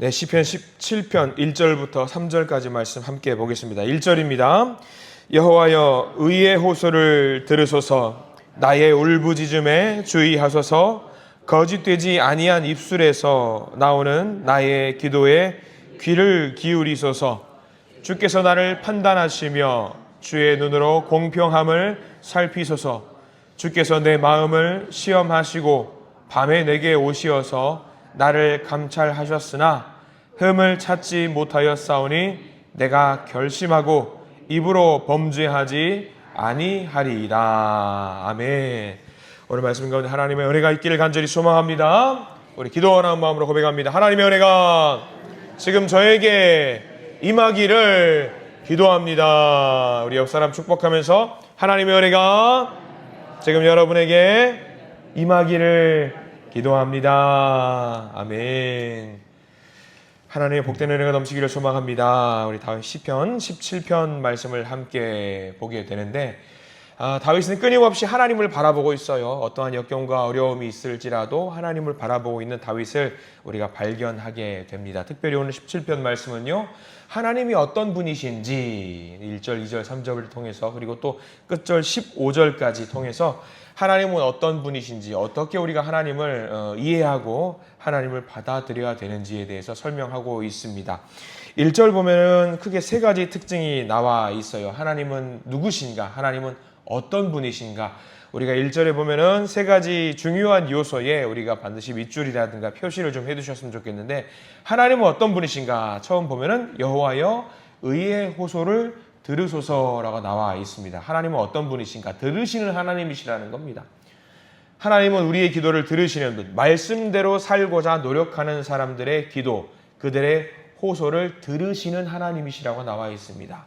네, 시편 17편 1절부터 3절까지 말씀 함께 보겠습니다. 1절입니다. 여호와여 의의 호소를 들으소서. 나의 울부짖음에 주의하소서. 거짓되지 아니한 입술에서 나오는 나의 기도에 귀를 기울이소서. 주께서 나를 판단하시며 주의 눈으로 공평함을 살피소서. 주께서 내 마음을 시험하시고 밤에 내게 오시어서 나를 감찰하셨으나 흠을 찾지 못하였사오니 내가 결심하고 입으로 범죄하지 아니하리이다. 아멘. 오늘 말씀 가운데 하나님의 은혜가 있기를 간절히 소망합니다. 우리 기도하는 마음으로 고백합니다. 하나님의 은혜가 지금 저에게 임하기를 기도합니다. 우리 옆사람 축복하면서 하나님의 은혜가 지금 여러분에게 임하기를 기도합니다. 아멘. 하나님의 복된 은혜가 넘치기를 소망합니다. 우리 다윗 시편 17편 말씀을 함께 보게 되는데 다윗은 끊임없이 하나님을 바라보고 있어요. 어떠한 역경과 어려움이 있을지라도 하나님을 바라보고 있는 다윗을 우리가 발견하게 됩니다. 특별히 오늘 17편 말씀은요, 하나님이 어떤 분이신지 1절, 2절, 3절을 통해서, 그리고 또 끝절 15절까지 통해서 하나님은 어떤 분이신지, 어떻게 우리가 하나님을 이해하고 하나님을 받아들여야 되는지에 대해서 설명하고 있습니다. 1절 보면은 크게 세 가지 특징이 나와 있어요. 하나님은 누구신가? 하나님은 어떤 분이신가? 우리가 1절에 보면은 세 가지 중요한 요소에 우리가 반드시 밑줄이라든가 표시를 좀 해두셨으면 좋겠는데, 하나님은 어떤 분이신가? 처음 보면은 여호와여 의의 호소를 들으소서라고 나와 있습니다. 하나님은 어떤 분이신가? 들으시는 하나님이시라는 겁니다. 하나님은 우리의 기도를 들으시는 분, 말씀대로 살고자 노력하는 사람들의 기도, 그들의 호소를 들으시는 하나님이시라고 나와 있습니다.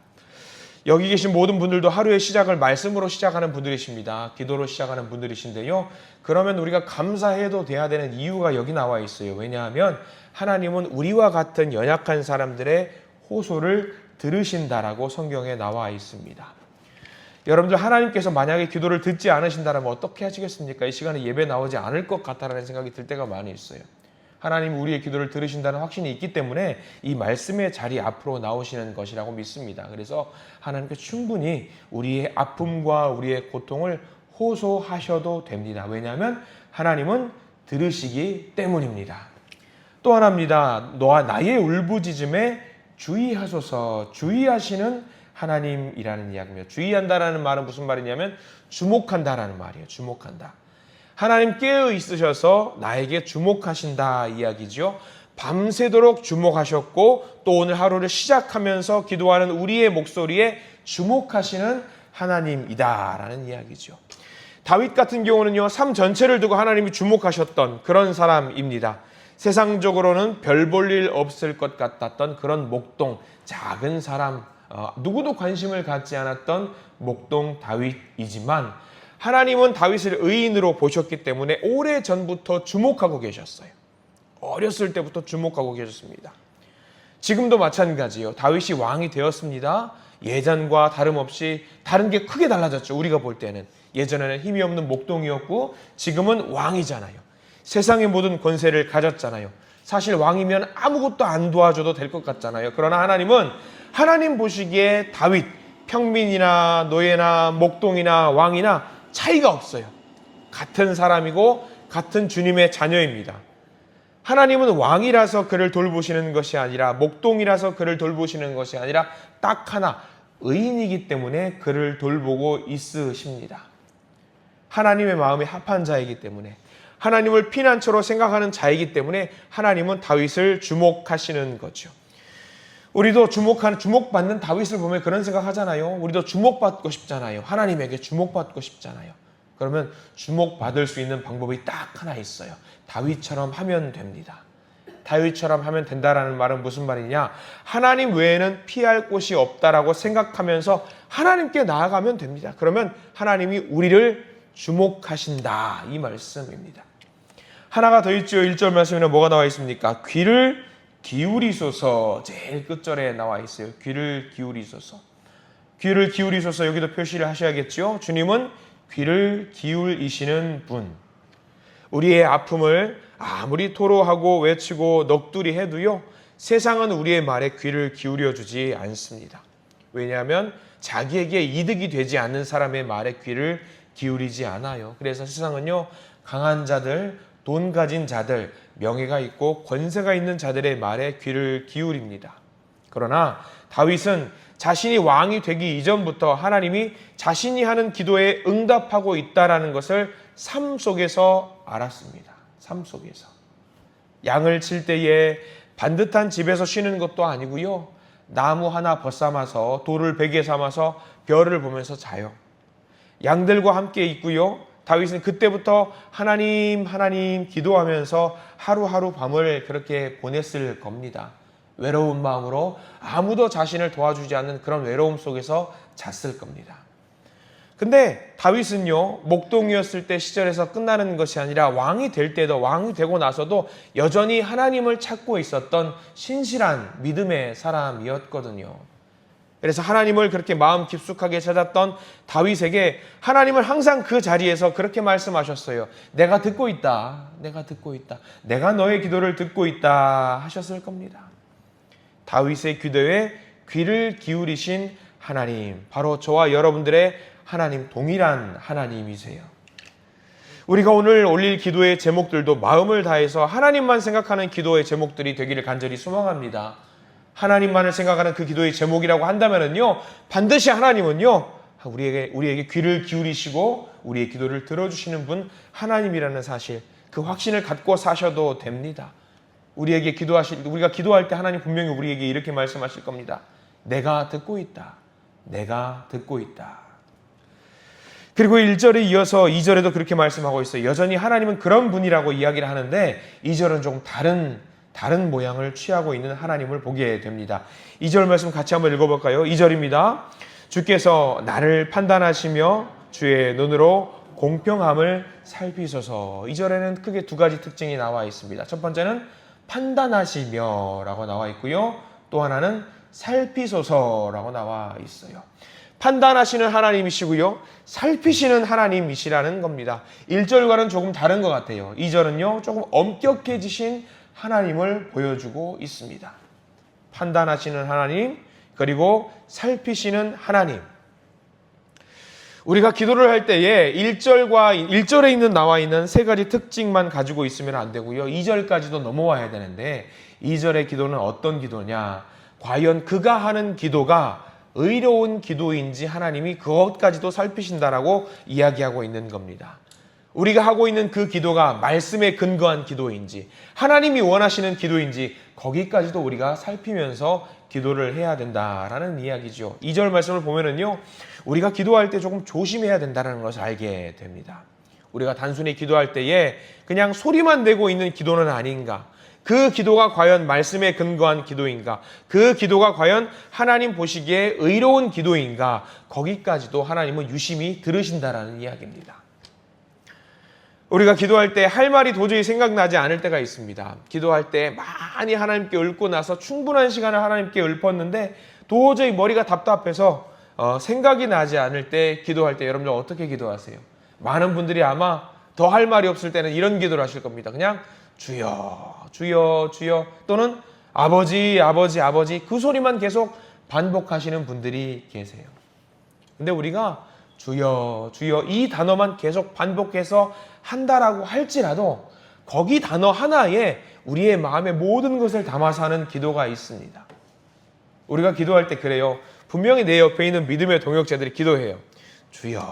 여기 계신 모든 분들도 하루의 시작을 말씀으로 시작하는 분들이십니다. 기도로 시작하는 분들이신데요. 그러면 우리가 감사해도 돼야 되는 이유가 여기 나와 있어요. 왜냐하면 하나님은 우리와 같은 연약한 사람들의 호소를 들으신다라고 성경에 나와 있습니다. 여러분들, 하나님께서 만약에 기도를 듣지 않으신다면 어떻게 하시겠습니까? 이 시간에 예배 나오지 않을 것 같다라는 생각이 들 때가 많이 있어요. 하나님이 우리의 기도를 들으신다는 확신이 있기 때문에 이 말씀의 자리 앞으로 나오시는 것이라고 믿습니다. 그래서 하나님께 충분히 우리의 아픔과 우리의 고통을 호소하셔도 됩니다. 왜냐하면 하나님은 들으시기 때문입니다. 또 하나입니다. 너와 나의 울부짖음에 주의하소서. 주의하시는 하나님이라는 이야기입니다. 주의한다라는 말은 무슨 말이냐면 주목한다라는 말이에요. 주목한다. 하나님 깨어 있으셔서 나에게 주목하신다 이야기죠. 밤새도록 주목하셨고 또 오늘 하루를 시작하면서 기도하는 우리의 목소리에 주목하시는 하나님이다라는 이야기죠. 다윗 같은 경우는요, 삶 전체를 두고 하나님이 주목하셨던 그런 사람입니다. 세상적으로는 별 볼 일 없을 것 같았던 그런 목동, 작은 사람, 누구도 관심을 갖지 않았던 목동 다윗이지만 하나님은 다윗을 의인으로 보셨기 때문에 오래전부터 주목하고 계셨어요. 어렸을 때부터 주목하고 계셨습니다. 지금도 마찬가지예요. 다윗이 왕이 되었습니다. 예전과 다름없이 다른 게 크게 달라졌죠. 우리가 볼 때는 예전에는 힘이 없는 목동이었고 지금은 왕이잖아요. 세상의 모든 권세를 가졌잖아요. 사실 왕이면 아무것도 안 도와줘도 될 것 같잖아요. 그러나 하나님은 하나님 보시기에 다윗, 평민이나 노예나 목동이나 왕이나 차이가 없어요. 같은 사람이고 같은 주님의 자녀입니다. 하나님은 왕이라서 그를 돌보시는 것이 아니라, 목동이라서 그를 돌보시는 것이 아니라 딱 하나, 의인이기 때문에 그를 돌보고 있으십니다. 하나님의 마음이 합한 자이기 때문에, 하나님을 피난처로 생각하는 자이기 때문에 하나님은 다윗을 주목하시는 거죠. 우리도 주목받는 다윗을 보면 그런 생각하잖아요. 우리도 주목받고 싶잖아요. 하나님에게 주목받고 싶잖아요. 그러면 주목받을 수 있는 방법이 딱 하나 있어요. 다윗처럼 하면 됩니다. 다윗처럼 하면 된다라는 말은 무슨 말이냐? 하나님 외에는 피할 곳이 없다라고 생각하면서 하나님께 나아가면 됩니다. 그러면 하나님이 우리를 주목하신다, 이 말씀입니다. 하나가 더 있죠. 1절 말씀에는 뭐가 나와 있습니까? 귀를 기울이소서. 제일 끝절에 나와 있어요. 귀를 기울이소서. 귀를 기울이소서. 여기도 표시를 하셔야겠죠. 주님은 귀를 기울이시는 분. 우리의 아픔을 아무리 토로하고 외치고 넋두리 해도요, 세상은 우리의 말에 귀를 기울여 주지 않습니다. 왜냐하면 자기에게 이득이 되지 않는 사람의 말에 귀를 기울이지 않아요. 그래서 세상은요, 강한 자들, 돈 가진 자들, 명예가 있고 권세가 있는 자들의 말에 귀를 기울입니다. 그러나 다윗은 자신이 왕이 되기 이전부터 하나님이 자신이 하는 기도에 응답하고 있다는 것을 삶 속에서 알았습니다. 삶 속에서. 양을 칠 때에 반듯한 집에서 쉬는 것도 아니고요. 나무 하나 벗삼아서 돌을 베개 삼아서 별을 보면서 자요. 양들과 함께 있고요. 다윗은 그때부터 하나님 기도하면서 하루하루 밤을 그렇게 보냈을 겁니다. 외로운 마음으로 아무도 자신을 도와주지 않는 그런 외로움 속에서 잤을 겁니다. 근데 다윗은요, 목동이었을 때 시절에서 끝나는 것이 아니라 왕이 될 때도, 왕이 되고 나서도 여전히 하나님을 찾고 있었던 신실한 믿음의 사람이었거든요. 그래서 하나님을 그렇게 마음 깊숙하게 찾았던 다윗에게 하나님은 항상 그 자리에서 그렇게 말씀하셨어요. 내가 듣고 있다. 내가 듣고 있다. 내가 너의 기도를 듣고 있다 하셨을 겁니다. 다윗의 기도에 귀를 기울이신 하나님, 바로 저와 여러분들의 하나님, 동일한 하나님이세요. 우리가 오늘 올릴 기도의 제목들도 마음을 다해서 하나님만 생각하는 기도의 제목들이 되기를 간절히 소망합니다. 하나님만을 생각하는 그 기도의 제목이라고 한다면요, 반드시 하나님은요, 우리에게 귀를 기울이시고 우리의 기도를 들어주시는 분 하나님이라는 사실, 그 확신을 갖고 사셔도 됩니다. 우리가 기도할 때 하나님 분명히 우리에게 이렇게 말씀하실 겁니다. 내가 듣고 있다. 내가 듣고 있다. 그리고 1절에 이어서 2절에도 그렇게 말씀하고 있어요. 여전히 하나님은 그런 분이라고 이야기를 하는데 2절은 조금 다른 모양을 취하고 있는 하나님을 보게 됩니다. 2절 말씀 같이 한번 읽어볼까요? 2절입니다. 주께서 나를 판단하시며 주의 눈으로 공평함을 살피소서. 2절에는 크게 두 가지 특징이 나와 있습니다. 첫 번째는 판단하시며 라고 나와 있고요. 또 하나는 살피소서라고 나와 있어요. 판단하시는 하나님이시고요. 살피시는 하나님이시라는 겁니다. 1절과는 조금 다른 것 같아요. 2절은요, 조금 엄격해지신 하나님을 보여주고 있습니다. 판단하시는 하나님, 그리고 살피시는 하나님. 우리가 기도를 할 때에 1절에 나와 있는 세 가지 특징만 가지고 있으면 안 되고요. 2절까지도 넘어와야 되는데 2절의 기도는 어떤 기도냐? 과연 그가 하는 기도가 의로운 기도인지 하나님이 그것까지도 살피신다라고 이야기하고 있는 겁니다. 우리가 하고 있는 그 기도가 말씀에 근거한 기도인지 하나님이 원하시는 기도인지 거기까지도 우리가 살피면서 기도를 해야 된다라는 이야기죠. 2절 말씀을 보면은요, 우리가 기도할 때 조금 조심해야 된다는 것을 알게 됩니다. 우리가 단순히 기도할 때에 그냥 소리만 내고 있는 기도는 아닌가? 그 기도가 과연 말씀에 근거한 기도인가? 그 기도가 과연 하나님 보시기에 의로운 기도인가? 거기까지도 하나님은 유심히 들으신다라는 이야기입니다. 우리가 기도할 때 할 말이 도저히 생각나지 않을 때가 있습니다. 기도할 때 많이 하나님께 읊고 나서 충분한 시간을 하나님께 읊었는데 도저히 머리가 답답해서 생각이 나지 않을 때 기도할 때 여러분들 어떻게 기도하세요? 많은 분들이 아마 더 할 말이 없을 때는 이런 기도를 하실 겁니다. 그냥 주여, 주여, 주여, 또는 아버지, 아버지, 아버지, 그 소리만 계속 반복하시는 분들이 계세요. 근데 우리가 주여, 주여 이 단어만 계속 반복해서 한다라고 할지라도 거기 단어 하나에 우리의 마음의 모든 것을 담아서 하는 기도가 있습니다. 우리가 기도할 때 그래요. 분명히 내 옆에 있는 믿음의 동역자들이 기도해요. 주여,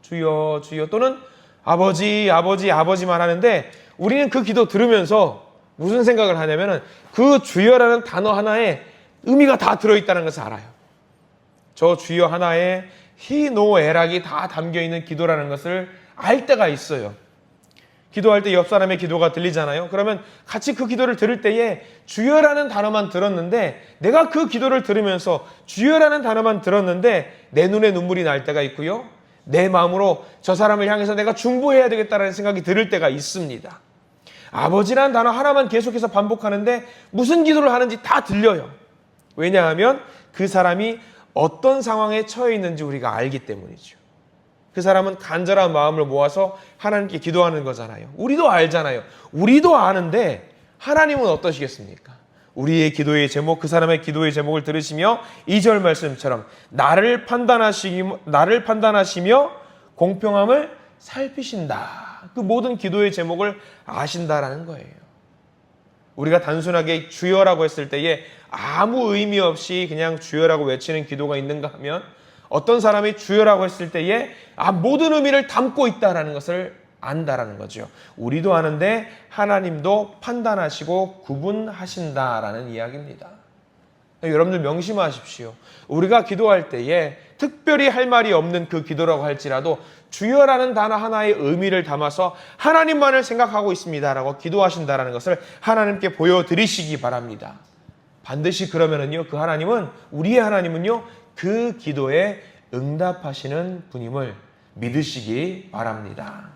주여, 주여, 또는 아버지, 아버지, 아버지만 하는데 우리는 그 기도 들으면서 무슨 생각을 하냐면은 그 주여라는 단어 하나에 의미가 다 들어있다는 것을 알아요. 저 주여 하나에 희노애락이 다 담겨있는 기도라는 것을 알 때가 있어요. 기도할 때 옆 사람의 기도가 들리잖아요. 그러면 같이 그 기도를 들을 때에 주여라는 단어만 들었는데 내가 그 기도를 들으면서 주여라는 단어만 들었는데 내 눈에 눈물이 날 때가 있고요. 내 마음으로 저 사람을 향해서 내가 중보해야 되겠다는 생각이 들을 때가 있습니다. 아버지라는 단어 하나만 계속해서 반복하는데 무슨 기도를 하는지 다 들려요. 왜냐하면 그 사람이 어떤 상황에 처해 있는지 우리가 알기 때문이죠. 그 사람은 간절한 마음을 모아서 하나님께 기도하는 거잖아요. 우리도 알잖아요. 우리도 아는데 하나님은 어떠시겠습니까? 우리의 기도의 제목, 그 사람의 기도의 제목을 들으시며 2절 말씀처럼 나를 판단하시며 공평함을 살피신다. 그 모든 기도의 제목을 아신다라는 거예요. 우리가 단순하게 주여라고 했을 때에 아무 의미 없이 그냥 주여라고 외치는 기도가 있는가 하면 어떤 사람이 주여라고 했을 때에 모든 의미를 담고 있다라는 것을 안다라는 거죠. 우리도 아는데 하나님도 판단하시고 구분하신다라는 이야기입니다. 여러분들 명심하십시오. 우리가 기도할 때에 특별히 할 말이 없는 그 기도라고 할지라도 주여라는 단어 하나의 의미를 담아서 하나님만을 생각하고 있습니다라고 기도하신다라는 것을 하나님께 보여드리시기 바랍니다. 반드시 그러면은요, 그 하나님은, 우리의 하나님은요, 그 기도에 응답하시는 분임을 믿으시기 바랍니다.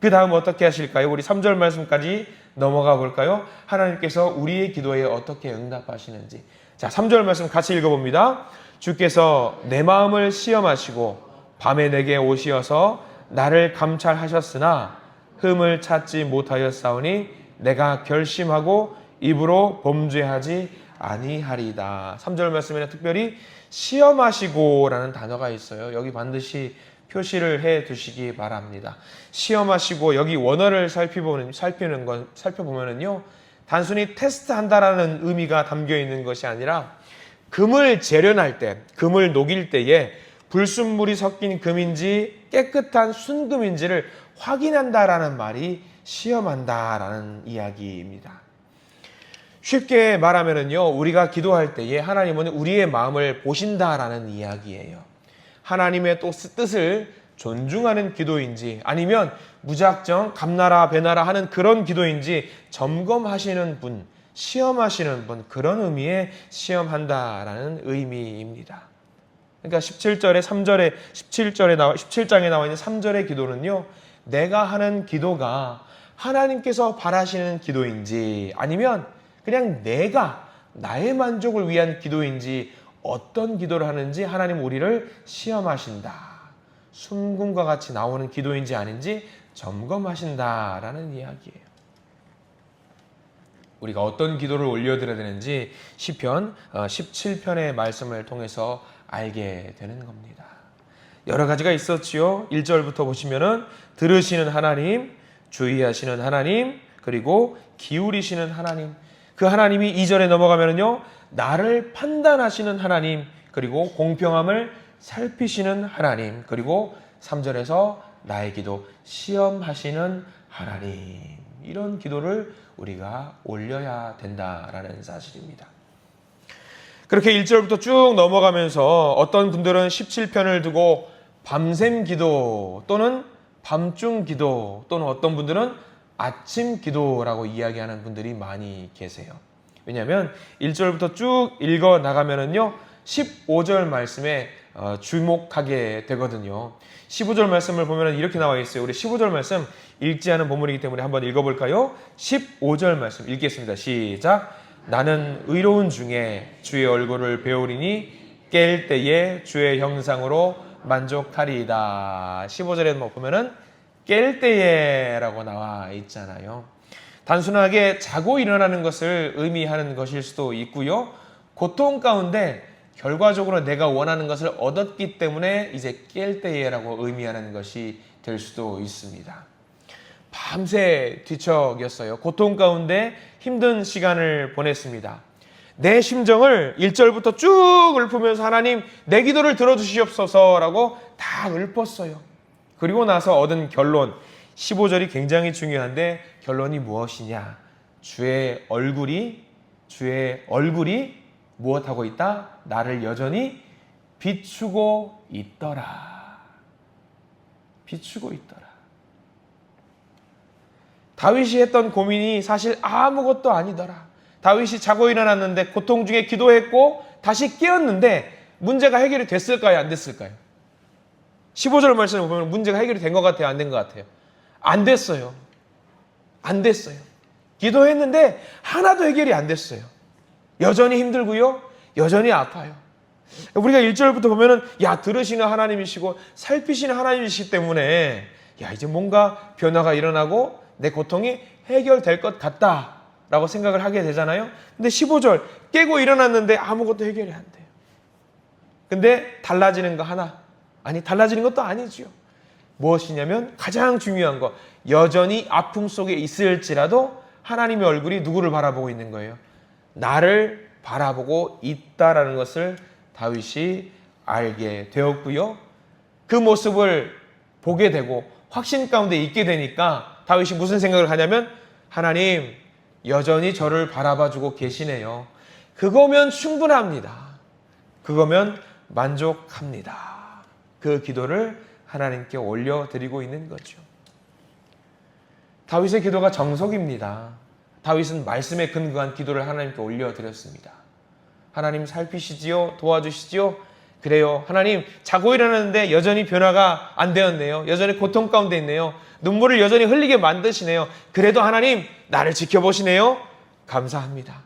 그 다음 어떻게 하실까요? 우리 3절 말씀까지 넘어가 볼까요? 하나님께서 우리의 기도에 어떻게 응답하시는지. 자, 3절 말씀 같이 읽어봅니다. 주께서 내 마음을 시험하시고 밤에 내게 오시어서 나를 감찰하셨으나 흠을 찾지 못하였사오니 내가 결심하고 입으로 범죄하지 아니하리다. 3절 말씀에는 특별히 시험하시고라는 단어가 있어요. 여기 반드시 표시를 해 두시기 바랍니다. 시험하시고, 여기 원어를 살펴보면은요, 단순히 테스트한다라는 의미가 담겨 있는 것이 아니라 금을 재련할 때, 금을 녹일 때에 불순물이 섞인 금인지 깨끗한 순금인지를 확인한다라는 말이 시험한다라는 이야기입니다. 쉽게 말하면은요, 우리가 기도할 때에 하나님은 우리의 마음을 보신다라는 이야기예요. 하나님의 뜻을 존중하는 기도인지 아니면 무작정 감나라 배나라 하는 그런 기도인지 점검하시는 분, 시험하시는 분, 그런 의미의 시험한다라는 의미입니다. 그러니까 17장에 나와 있는 3절의 기도는요, 내가 하는 기도가 하나님께서 바라시는 기도인지 아니면 그냥 내가 나의 만족을 위한 기도인지 어떤 기도를 하는지 하나님 우리를 시험하신다. 순금과 같이 나오는 기도인지 아닌지 점검하신다라는 이야기예요. 우리가 어떤 기도를 올려드려야 되는지 시편 17편의 말씀을 통해서 알게 되는 겁니다. 여러 가지가 있었지요. 1절부터 보시면은 들으시는 하나님, 주의하시는 하나님, 그리고 기울이시는 하나님. 그 하나님이 2절에 넘어가면은요, 나를 판단하시는 하나님, 그리고 공평함을 살피시는 하나님, 그리고 3절에서 나의 기도 시험하시는 하나님. 이런 기도를 우리가 올려야 된다라는 사실입니다. 그렇게 1절부터 쭉 넘어가면서 어떤 분들은 17편을 두고 밤샘 기도 또는 밤중 기도 또는 어떤 분들은 아침 기도라고 이야기하는 분들이 많이 계세요. 왜냐하면 1절부터 쭉 읽어 나가면은요, 15절 말씀에 주목하게 되거든요. 15절 말씀을 보면 이렇게 나와 있어요. 우리 15절 말씀 읽지 않은 본문이기 때문에 한번 읽어볼까요? 15절 말씀 읽겠습니다. 시작. 나는 의로운 중에 주의 얼굴을 배우리니 깰 때에 주의 형상으로 만족하리이다. 15절에 보면은 깰 때에 라고 나와 있잖아요. 단순하게 자고 일어나는 것을 의미하는 것일 수도 있고요. 고통 가운데 결과적으로 내가 원하는 것을 얻었기 때문에 이제 깰 때에라고 의미하는 것이 될 수도 있습니다. 밤새 뒤척였어요. 고통 가운데 힘든 시간을 보냈습니다. 내 심정을 1절부터 쭉 읊으면서 하나님 내 기도를 들어주시옵소서라고 다 읊었어요. 그리고 나서 얻은 결론 15절이 굉장히 중요한데 결론이 무엇이냐? 주의 얼굴이 무엇하고 있다? 나를 여전히 비추고 있더라. 비추고 있더라. 다윗이 했던 고민이 사실 아무것도 아니더라. 다윗이 자고 일어났는데 고통 중에 기도했고 다시 깨었는데 문제가 해결이 됐을까요? 안 됐을까요? 15절 말씀을 보면 문제가 해결이 된 것 같아요? 안 된 것 같아요? 안 됐어요. 안 됐어요. 기도했는데 하나도 해결이 안 됐어요. 여전히 힘들고요. 여전히 아파요. 우리가 1절부터 보면은 들으시는 하나님이시고 살피시는 하나님이시기 때문에 이제 뭔가 변화가 일어나고 내 고통이 해결될 것 같다 라고 생각을 하게 되잖아요. 근데 15절 깨고 일어났는데 아무것도 해결이 안 돼요. 근데 달라지는 거 하나, 아니 달라지는 것도 아니지요. 무엇이냐면 가장 중요한 거, 여전히 아픔 속에 있을지라도 하나님의 얼굴이 누구를 바라보고 있는 거예요? 나를 바라보고 있다라는 것을 다윗이 알게 되었고요. 그 모습을 보게 되고 확신 가운데 있게 되니까 다윗이 무슨 생각을 하냐면, 하나님 여전히 저를 바라봐주고 계시네요. 그거면 충분합니다. 그거면 만족합니다. 그 기도를 하나님께 올려드리고 있는 거죠. 다윗의 기도가 정석입니다. 다윗은 말씀에 근거한 기도를 하나님께 올려드렸습니다. 하나님 살피시지요? 도와주시지요? 그래요. 하나님 자고 일어났는데 여전히 변화가 안 되었네요. 여전히 고통 가운데 있네요. 눈물을 여전히 흘리게 만드시네요. 그래도 하나님 나를 지켜보시네요. 감사합니다.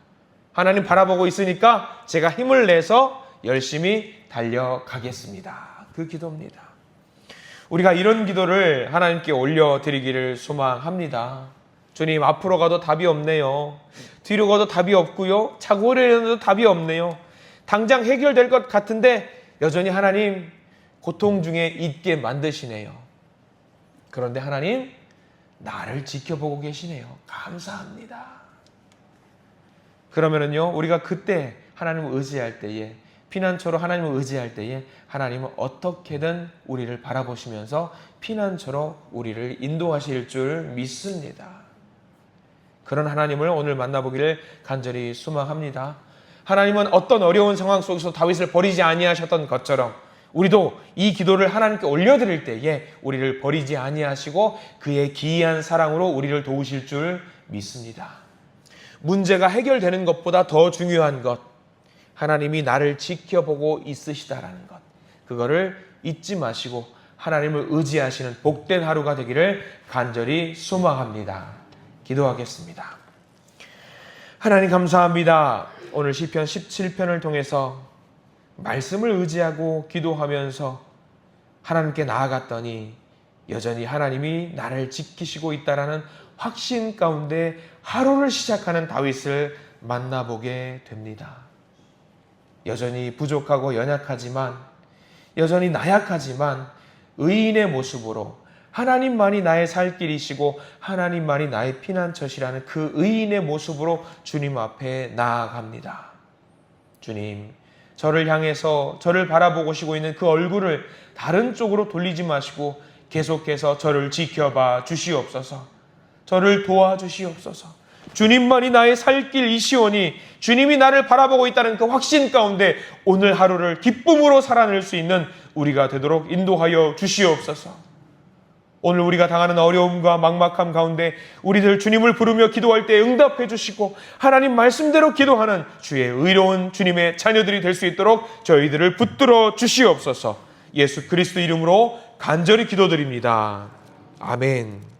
하나님 바라보고 있으니까 제가 힘을 내서 열심히 달려가겠습니다. 그 기도입니다. 우리가 이런 기도를 하나님께 올려드리기를 소망합니다. 주님, 앞으로 가도 답이 없네요. 뒤로 가도 답이 없고요. 자고 일어나도 답이 없네요. 당장 해결될 것 같은데 여전히 하나님 고통 중에 있게 만드시네요. 그런데 하나님 나를 지켜보고 계시네요. 감사합니다. 그러면은요, 우리가 그때 하나님을 의지할 때에, 피난처로 하나님을 의지할 때에 하나님은 어떻게든 우리를 바라보시면서 피난처로 우리를 인도하실 줄 믿습니다. 그런 하나님을 오늘 만나보기를 간절히 소망합니다. 하나님은 어떤 어려운 상황 속에서 다윗을 버리지 아니하셨던 것처럼 우리도 이 기도를 하나님께 올려드릴 때에 우리를 버리지 아니하시고 그의 기이한 사랑으로 우리를 도우실 줄 믿습니다. 문제가 해결되는 것보다 더 중요한 것, 하나님이 나를 지켜보고 있으시다라는 것, 그거를 잊지 마시고 하나님을 의지하시는 복된 하루가 되기를 간절히 소망합니다. 기도하겠습니다. 하나님 감사합니다. 오늘 시편 17편을 통해서 말씀을 의지하고 기도하면서 하나님께 나아갔더니 여전히 하나님이 나를 지키시고 있다라는 확신 가운데 하루를 시작하는 다윗을 만나보게 됩니다. 여전히 부족하고 연약하지만, 여전히 나약하지만 의인의 모습으로 하나님만이 나의 살 길이시고 하나님만이 나의 피난처시라는 그 의인의 모습으로 주님 앞에 나아갑니다. 주님, 저를 향해서 저를 바라보시고 있는 그 얼굴을 다른 쪽으로 돌리지 마시고 계속해서 저를 지켜봐 주시옵소서. 저를 도와주시옵소서. 주님만이 나의 살 길이시오니 주님이 나를 바라보고 있다는 그 확신 가운데 오늘 하루를 기쁨으로 살아낼 수 있는 우리가 되도록 인도하여 주시옵소서. 오늘 우리가 당하는 어려움과 막막함 가운데 우리들 주님을 부르며 기도할 때 응답해 주시고 하나님 말씀대로 기도하는 주의 의로운 주님의 자녀들이 될 수 있도록 저희들을 붙들어 주시옵소서. 예수 그리스도 이름으로 간절히 기도드립니다. 아멘.